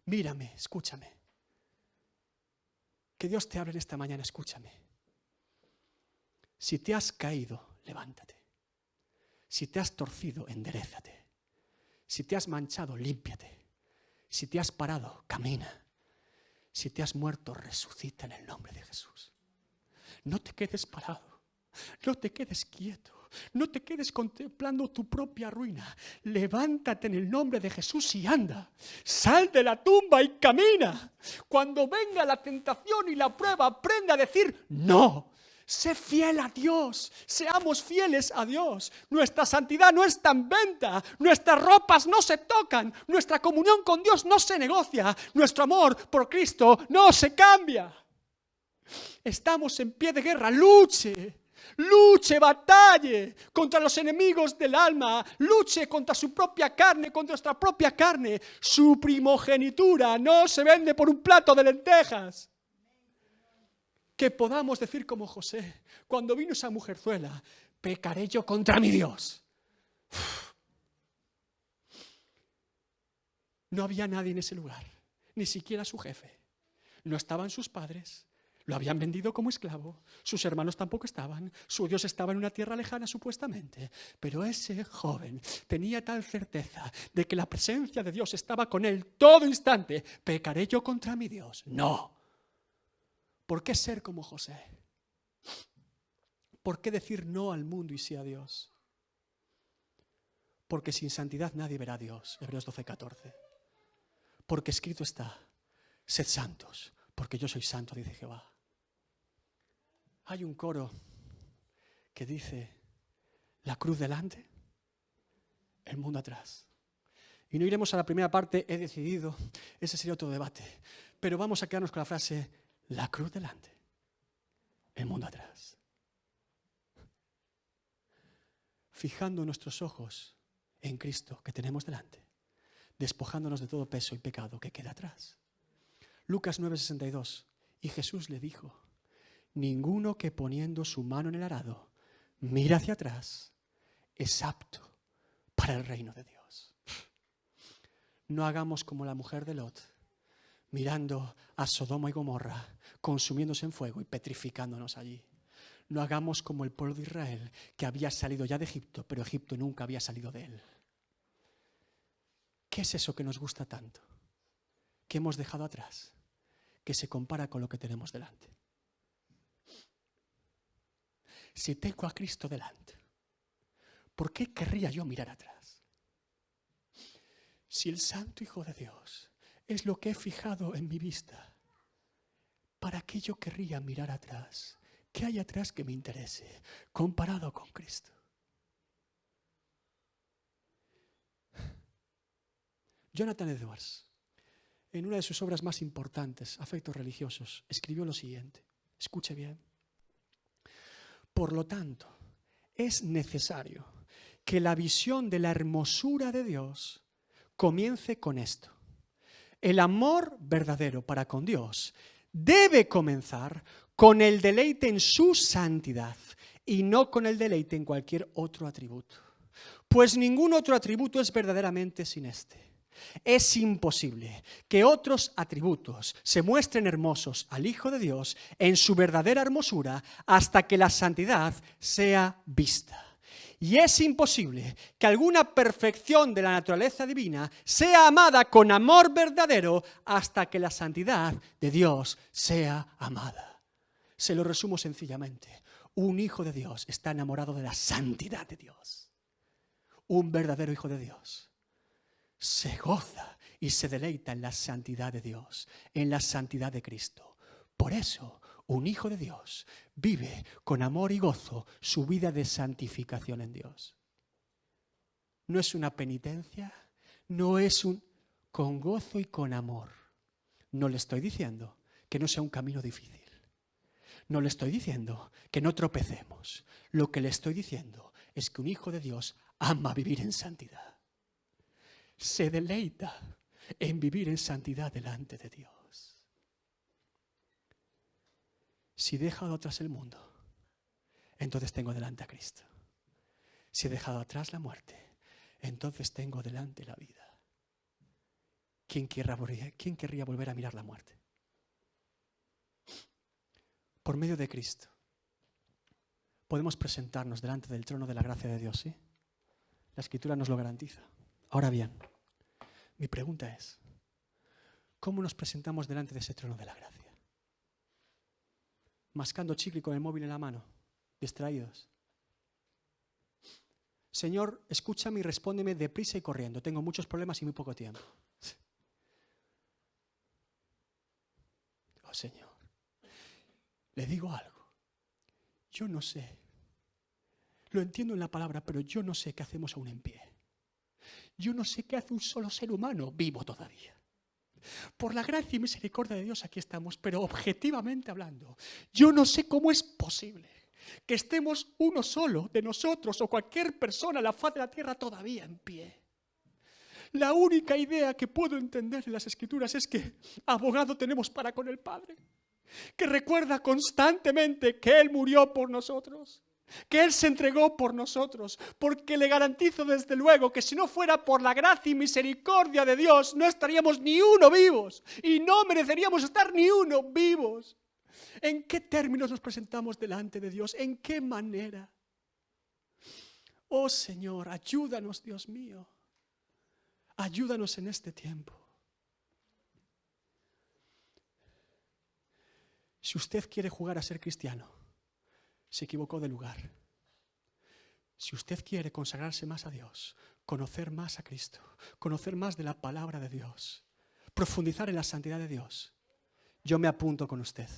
Mírame, escúchame. Que Dios te hable en esta mañana, escúchame. Si te has caído, levántate. Si te has torcido, enderézate. Si te has manchado, límpiate. Si te has parado, camina. Si te has muerto, resucita en el nombre de Jesús. No te quedes parado. No te quedes quieto. No te quedes contemplando tu propia ruina. Levántate en el nombre de Jesús y anda. Sal de la tumba y camina. Cuando venga la tentación y la prueba, aprende a decir no. Sé fiel a Dios, seamos fieles a Dios. Nuestra santidad no está en venta, nuestras ropas no se tocan, nuestra comunión con Dios no se negocia, nuestro amor por Cristo no se cambia. Estamos en pie de guerra, luche, batalle contra los enemigos del alma, luche contra su propia carne, contra nuestra propia carne. Su primogenitura no se vende por un plato de lentejas. Que podamos decir como José, cuando vino esa mujerzuela, pecaré yo contra mi Dios. No había nadie en ese lugar, ni siquiera su jefe. No estaban sus padres, lo habían vendido como esclavo, sus hermanos tampoco estaban, su Dios estaba en una tierra lejana supuestamente, pero ese joven tenía tal certeza de que la presencia de Dios estaba con él todo instante. ¿Pecaré yo contra mi Dios? No. ¿Por qué ser como José? ¿Por qué decir no al mundo y sí a Dios? Porque sin santidad nadie verá a Dios. Hebreos 12:14. Porque escrito está, sed santos, porque yo soy santo, dice Jehová. Hay un coro que dice, la cruz delante, el mundo atrás. Y no iremos a la primera parte, he decidido, ese sería otro debate. Pero vamos a quedarnos con la frase, la cruz delante, el mundo atrás. Fijando nuestros ojos en Cristo que tenemos delante, despojándonos de todo peso y pecado que queda atrás. Lucas 9:62. Y Jesús le dijo, ninguno que poniendo su mano en el arado mira hacia atrás es apto para el reino de Dios. No hagamos como la mujer de Lot, mirando a Sodoma y Gomorra, consumiéndose en fuego y petrificándonos allí. No hagamos como el pueblo de Israel, que había salido ya de Egipto, pero Egipto nunca había salido de él. ¿Qué es eso que nos gusta tanto? ¿Qué hemos dejado atrás? Que se compara con lo que tenemos delante. Si tengo a Cristo delante, ¿por qué querría yo mirar atrás? Si el Santo Hijo de Dios es lo que he fijado en mi vista, ¿para qué yo querría mirar atrás? ¿Qué hay atrás que me interese comparado con Cristo? Jonathan Edwards, en una de sus obras más importantes, Afectos religiosos, escribió lo siguiente. Escuche bien. Por lo tanto, es necesario que la visión de la hermosura de Dios comience con esto. El amor verdadero para con Dios debe comenzar con el deleite en su santidad y no con el deleite en cualquier otro atributo. Pues ningún otro atributo es verdaderamente sin este. Es imposible que otros atributos se muestren hermosos al Hijo de Dios en su verdadera hermosura hasta que la santidad sea vista. Y es imposible que alguna perfección de la naturaleza divina sea amada con amor verdadero hasta que la santidad de Dios sea amada. Se lo resumo sencillamente. Un hijo de Dios está enamorado de la santidad de Dios. Un verdadero hijo de Dios se goza y se deleita en la santidad de Dios, en la santidad de Cristo. Por eso, un hijo de Dios vive con amor y gozo su vida de santificación en Dios. No es una penitencia, no es con gozo y con amor. No le estoy diciendo que no sea un camino difícil. No le estoy diciendo que no tropecemos. Lo que le estoy diciendo es que un hijo de Dios ama vivir en santidad. Se deleita en vivir en santidad delante de Dios. Si he dejado atrás el mundo, entonces tengo delante a Cristo. Si he dejado atrás la muerte, entonces tengo delante la vida. ¿Quién querría volver a mirar la muerte? Por medio de Cristo podemos presentarnos delante del trono de la gracia de Dios, ¿sí? La Escritura nos lo garantiza. Ahora bien, mi pregunta es, ¿cómo nos presentamos delante de ese trono de la gracia? Mascando chicle con el móvil en la mano, distraídos. Señor, escúchame y respóndeme deprisa y corriendo. Tengo muchos problemas y muy poco tiempo. Oh, Señor, le digo algo. Yo no sé. Lo entiendo en la palabra, pero yo no sé qué hacemos aún en pie. Yo no sé qué hace un solo ser humano vivo todavía. Por la gracia y misericordia de Dios aquí estamos, pero objetivamente hablando, yo no sé cómo es posible que estemos uno solo de nosotros o cualquier persona a la faz de la tierra todavía en pie. La única idea que puedo entender en las Escrituras es que abogado tenemos para con el Padre, que recuerda constantemente que Él murió por nosotros, que Él se entregó por nosotros, porque le garantizo desde luego que si no fuera por la gracia y misericordia de Dios, no estaríamos ni uno vivos y no mereceríamos estar ni uno vivos. ¿En qué términos nos presentamos delante de Dios? ¿En qué manera? Oh Señor, ayúdanos, Dios mío. Ayúdanos en este tiempo. Si usted quiere jugar a ser cristiano, se equivocó de lugar. Si usted quiere consagrarse más a Dios, conocer más a Cristo, conocer más de la palabra de Dios, profundizar en la santidad de Dios, yo me apunto con usted.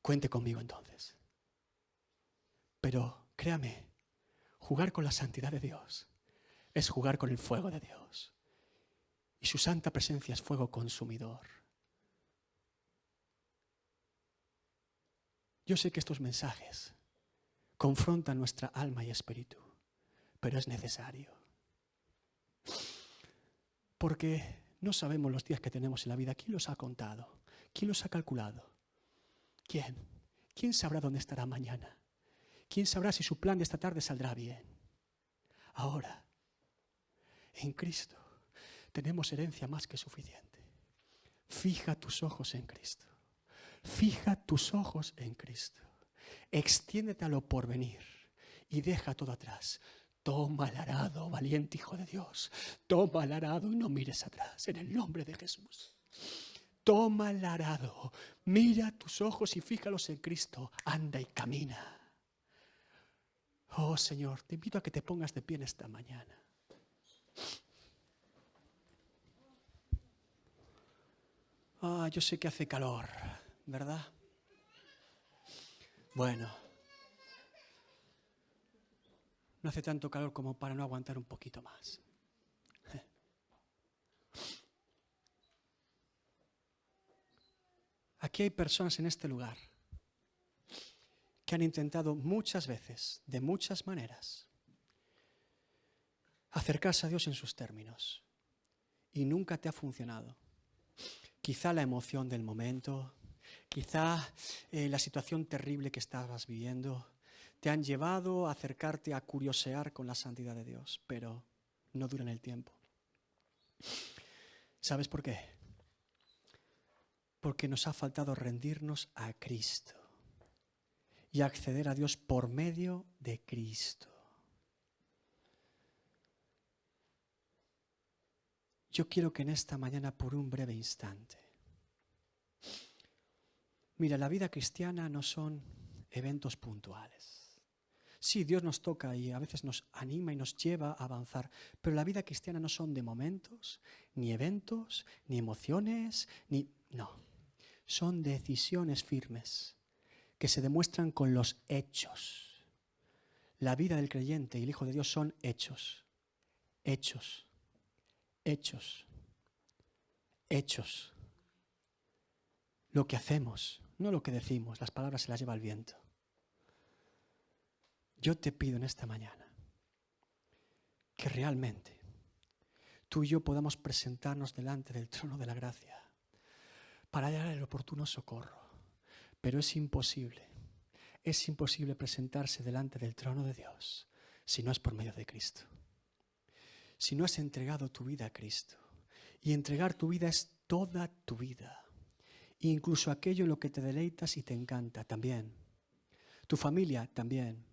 Cuente conmigo entonces. Pero créame, jugar con la santidad de Dios es jugar con el fuego de Dios. Y su santa presencia es fuego consumidor. Yo sé que estos mensajes confrontan nuestra alma y espíritu, pero es necesario. Porque no sabemos los días que tenemos en la vida. ¿Quién los ha contado? ¿Quién los ha calculado? ¿Quién? ¿Quién sabrá dónde estará mañana? ¿Quién sabrá si su plan de esta tarde saldrá bien? Ahora, en Cristo tenemos herencia más que suficiente. Fija tus ojos en Cristo. Fija tus ojos en Cristo. Extiéndete a lo porvenir y deja todo atrás. Toma el arado, valiente hijo de Dios. Toma el arado y no mires atrás, en el nombre de Jesús. Toma el arado, mira tus ojos y fíjalos en Cristo. Anda y camina. Oh Señor, te invito a que te pongas de pie en esta mañana. Yo sé que hace calor, ¿verdad? Bueno, no hace tanto calor como para no aguantar un poquito más. Aquí hay personas en este lugar que han intentado muchas veces, de muchas maneras, acercarse a Dios en sus términos y nunca te ha funcionado. Quizá la emoción del momento, quizá la situación terrible que estabas viviendo te han llevado a acercarte a curiosear con la santidad de Dios, pero no duran el tiempo. ¿Sabes por qué? Porque nos ha faltado rendirnos a Cristo y acceder a Dios por medio de Cristo. Yo quiero que en esta mañana, por un breve instante, mira, la vida cristiana no son eventos puntuales. Sí, Dios nos toca y a veces nos anima y nos lleva a avanzar, pero la vida cristiana no son de momentos, ni eventos, ni emociones, no. Son decisiones firmes que se demuestran con los hechos. La vida del creyente y el Hijo de Dios son hechos. Hechos. Hechos. Hechos. Lo que hacemos, no lo que decimos. Las palabras se las lleva el viento. Yo te pido en esta mañana que realmente tú y yo podamos presentarnos delante del trono de la gracia para dar el oportuno socorro. Pero es imposible presentarse delante del trono de Dios si no es por medio de Cristo. Si no has entregado tu vida a Cristo. Y entregar tu vida es toda tu vida. Incluso aquello en lo que te deleitas y te encanta también. Tu familia también.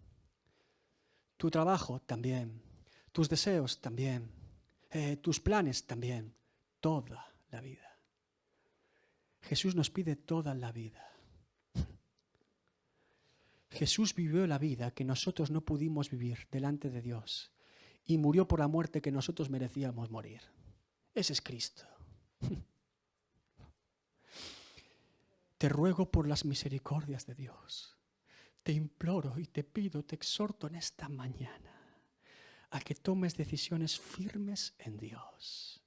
Tu trabajo también. Tus deseos también. Tus planes también. Toda la vida. Jesús nos pide toda la vida. Jesús vivió la vida que nosotros no pudimos vivir delante de Dios y murió por la muerte que nosotros merecíamos morir. Ese es Cristo. Te ruego por las misericordias de Dios. Te imploro y te pido, te exhorto en esta mañana a que tomes decisiones firmes en Dios.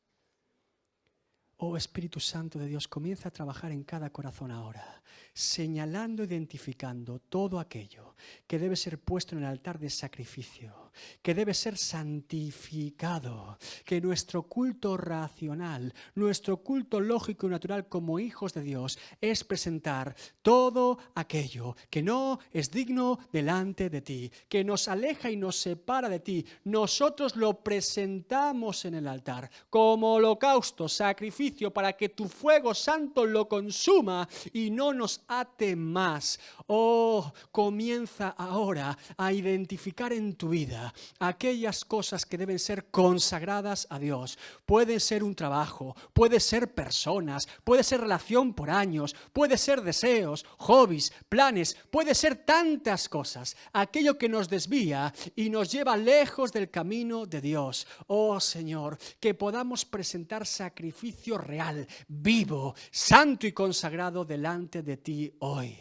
Oh Espíritu Santo de Dios, comienza a trabajar en cada corazón ahora, señalando, identificando todo aquello que debe ser puesto en el altar de sacrificio, que debe ser santificado, que nuestro culto racional, nuestro culto lógico y natural como hijos de Dios es presentar todo aquello que no es digno delante de ti, que nos aleja y nos separa de ti. Nosotros lo presentamos en el altar como holocausto, sacrificio, para que tu fuego santo lo consuma y no nos ate más. Oh, comienza ahora a identificar en tu vida aquellas cosas que deben ser consagradas a Dios. Puede ser un trabajo, puede ser personas, puede ser relación por años, puede ser deseos, hobbies, planes, puede ser tantas cosas. Aquello que nos desvía y nos lleva lejos del camino de Dios. Oh Señor, que podamos presentar sacrificio real, vivo, santo y consagrado delante de ti hoy.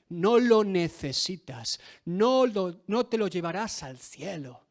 No lo necesitas, no te lo llevarás al cielo.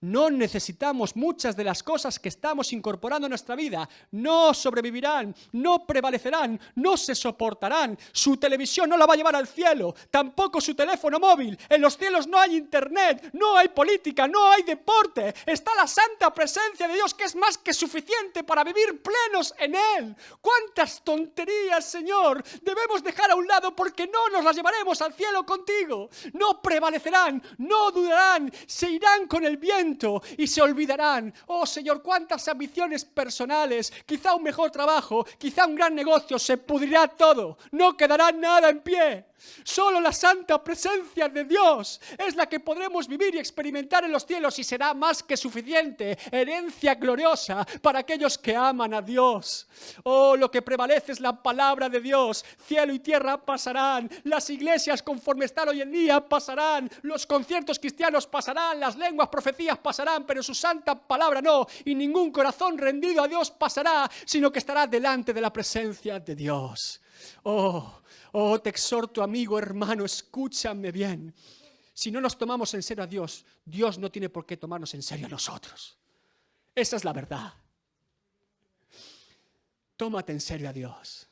No necesitamos muchas de las cosas que estamos incorporando a nuestra vida. No sobrevivirán, no prevalecerán, no se soportarán. Su televisión no la va a llevar al cielo, tampoco su teléfono móvil. En los cielos no hay internet, no hay política, no hay deporte. Está la santa presencia de Dios, que es más que suficiente para vivir plenos en Él. ¡Cuántas tonterías, Señor, debemos dejar a un lado porque no nos las llevaremos al cielo contigo! No prevalecerán, no dudarán, se irán con el viento y se olvidarán. Oh Señor, cuántas ambiciones personales, quizá un mejor trabajo, quizá un gran negocio, se pudrirá todo, no quedará nada en pie. Solo la santa presencia de Dios es la que podremos vivir y experimentar en los cielos, y será más que suficiente, herencia gloriosa para aquellos que aman a Dios. Oh, lo que prevalece es la palabra de Dios. Cielo y tierra pasarán, las iglesias conforme están hoy en día pasarán, los conciertos cristianos pasarán, las lenguas, profecías pasarán, pero su santa palabra no, y ningún corazón rendido a Dios pasará, sino que estará delante de la presencia de Dios. Oh, te exhorto, amigo, hermano, escúchame bien. Si no nos tomamos en serio a Dios, Dios no tiene por qué tomarnos en serio a nosotros. Esa es la verdad. Tómate en serio a Dios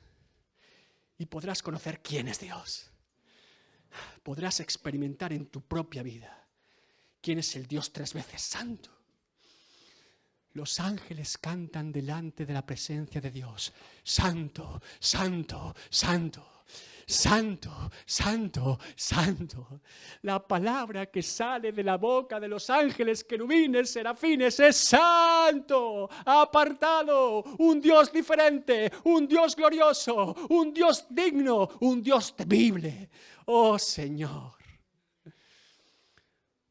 y podrás conocer quién es Dios. Podrás experimentar en tu propia vida quién es el Dios tres veces santo. Los ángeles cantan delante de la presencia de Dios. Santo, santo, santo. Santo, santo, santo. La palabra que sale de la boca de los ángeles, querubines, serafines es santo, apartado, un Dios diferente, un Dios glorioso, un Dios digno, un Dios temible. Oh Señor.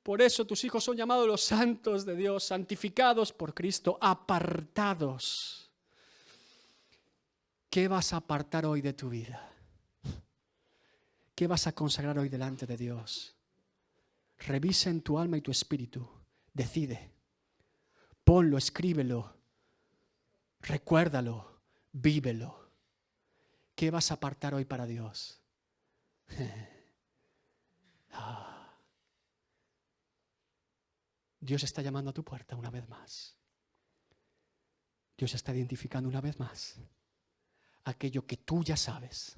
Por eso tus hijos son llamados los santos de Dios, santificados por Cristo, apartados. ¿Qué vas a apartar hoy de tu vida? ¿Qué vas a consagrar hoy delante de Dios? Revisa en tu alma y tu espíritu. Decide. Ponlo, escríbelo. Recuérdalo. Vívelo. ¿Qué vas a apartar hoy para Dios? Dios está llamando a tu puerta una vez más. Dios está identificando una vez más aquello que tú ya sabes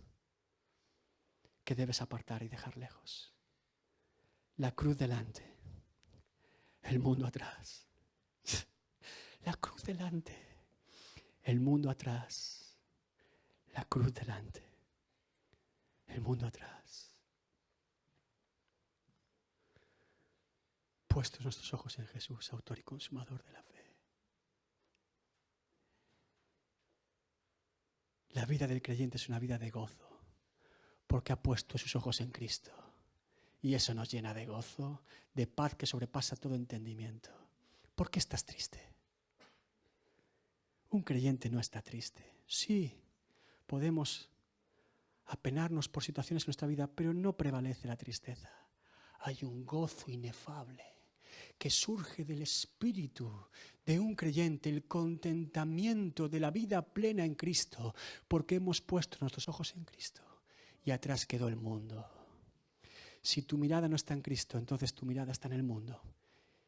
que debes apartar y dejar lejos. La cruz delante, el mundo atrás. La cruz delante, el mundo atrás. La cruz delante, el mundo atrás. Puestos nuestros ojos en Jesús, autor y consumador de la fe. La vida del creyente es una vida de gozo, porque ha puesto sus ojos en Cristo. Y eso nos llena de gozo, de paz que sobrepasa todo entendimiento. ¿Por qué estás triste? Un creyente no está triste. Sí, podemos apenarnos por situaciones en nuestra vida, pero no prevalece la tristeza. Hay un gozo inefable que surge del espíritu de un creyente, el contentamiento de la vida plena en Cristo, porque hemos puesto nuestros ojos en Cristo y atrás quedó el mundo. Si tu mirada no está en Cristo, entonces tu mirada está en el mundo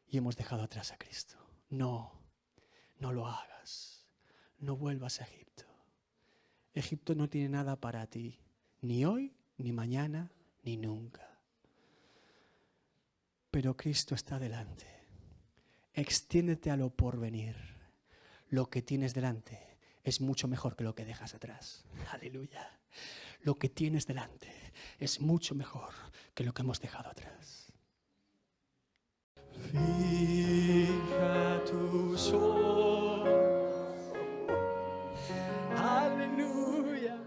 y hemos dejado atrás a Cristo. No lo hagas. No vuelvas a Egipto. Egipto no tiene nada para ti, ni hoy, ni mañana, ni nunca. Pero Cristo está delante. Extiéndete a lo porvenir. Lo que tienes delante es mucho mejor que lo que dejas atrás. Aleluya. Lo que tienes delante es mucho mejor que lo que hemos dejado atrás. Fija tus ojos. Aleluya.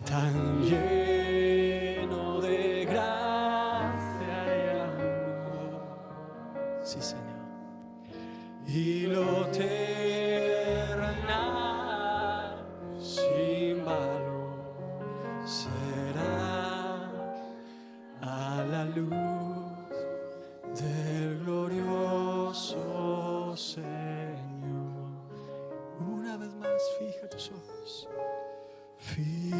Tan lleno de gracia y amor. Sí, Señor. Y lo terrenal sin valor será a la luz del glorioso Señor. Una vez más, fija tus ojos. Fija.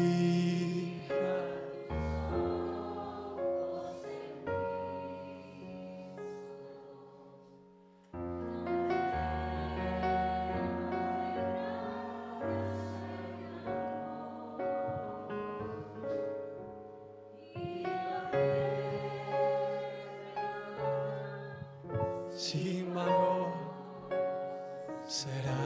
Sin valor será